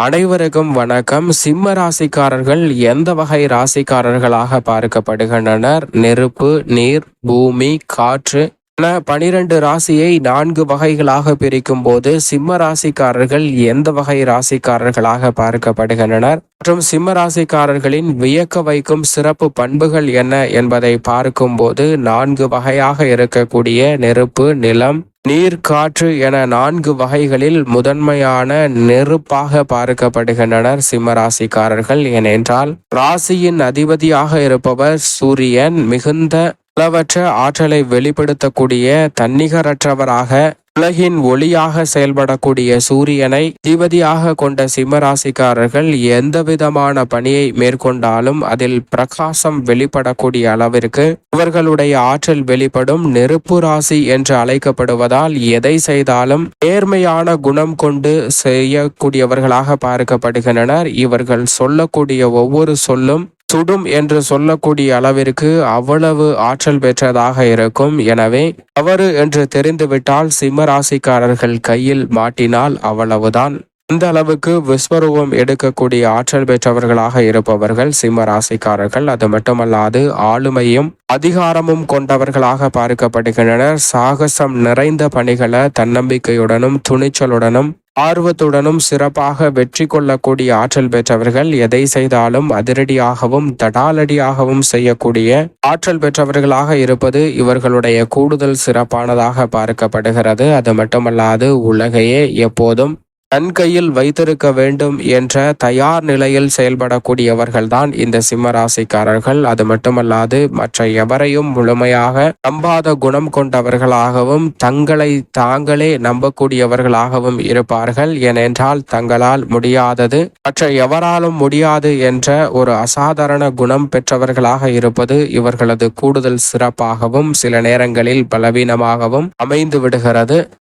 அனைவருக்கும் வணக்கம். சிம்ம ராசிக்காரர்கள் எந்த வகை ராசிக்காரர்களாக பார்க்கப்படுகின்றனர்? நெருப்பு, நீர், பூமி, காற்று என 12 ராசியை 4 வகைகளாக பிரிக்கும் போது சிம்ம ராசிக்காரர்கள் எந்த வகை ராசிக்காரர்களாக பார்க்கப்படுகின்றனர் மற்றும் சிம்ம ராசிக்காரர்களின் வியக்க வைக்கும் சிறப்பு பண்புகள் என்ன என்பதை பார்க்கும்போது 4 வகையாக இருக்கக்கூடிய நெருப்பு, நிலம், நீர், காற்று என 4 வகைகளில் முதன்மையான நெருப்பாக பார்க்கப்படுகின்றனர் சிம்மராசிக்காரர்கள். ஏனென்றால் ராசியின் அதிபதியாக இருப்பவர் சூரியன் மிகுந்த அளவற்ற ஆற்றலை வெளிப்படுத்தக்கூடிய தன்னிகரற்றவராக உலகின் ஒளியாக செயல்படக்கூடிய சூரியனை அதிபதியாக கொண்ட சிம்மராசிக்காரர்கள் எந்த விதமான பணியை மேற்கொண்டாலும் அதில் பிரகாசம் வெளிப்படக்கூடிய அளவிற்கு இவர்களுடைய ஆற்றல் வெளிப்படும். நெருப்பு ராசி என்று அழைக்கப்படுவதால் எதை செய்தாலும் நேர்மையான குணம் கொண்டு செய்யக்கூடியவர்களாக பார்க்கப்படுகின்றனர். இவர்கள் சொல்லக்கூடிய ஒவ்வொரு சொல்லும் சுடும் என்று சொல்லக்கூடிய அளவிற்கு அவ்வளவு ஆற்றல் பெற்றதாக இருக்கும். எனவே தவறு என்று தெரிந்துவிட்டால் சிம்ம ராசிக்காரர்கள் கையில் மாட்டினால் அவ்வளவுதான். அந்த அளவுக்கு விஸ்வரூபம் எடுக்கக்கூடிய ஆற்றல் பெற்றவர்களாக இருப்பவர்கள் சிம்ம ராசிக்காரர்கள். அது மட்டுமல்லாது ஆளுமையும் அதிகாரமும் கொண்டவர்களாக பார்க்கப்படுகின்றனர். சாகசம் நிறைந்த பணிகளை தன்னம்பிக்கையுடனும் துணிச்சலுடனும் ஆர்வத்துடனும் சிறப்பாக வெற்றி கொள்ளக்கூடிய ஆற்றல் பெற்றவர்கள். எதை செய்தாலும் அதிரடியாகவும் தடாலடியாகவும் செய்யக்கூடிய ஆற்றல் பெற்றவர்களாக இருப்பது இவர்களுடைய கூடுதல் சிறப்பானதாக பார்க்கப்படுகிறது. அது மட்டுமல்லாது உலகையே எப்போதும் தன் கையில் வைத்திருக்க வேண்டும் என்ற தயார் நிலையில் செயல்படக்கூடியவர்கள்தான் இந்த சிம்மராசிக்காரர்கள். அது மட்டுமல்லாது மற்ற எவரையும் முழுமையாக நம்பாத குணம் கொண்டவர்களாகவும் தங்களை தாங்களே நம்பக்கூடியவர்களாகவும் இருப்பார்கள். ஏனென்றால் தங்களால் முடியாதது மற்ற எவராலும் முடியாது என்ற ஒரு அசாதாரண குணம் பெற்றவர்களாக இருப்பது இவர்களது கூடுதல் சிறப்பாகவும் சில நேரங்களில் பலவீனமாகவும் அமைந்து விடுகிறது.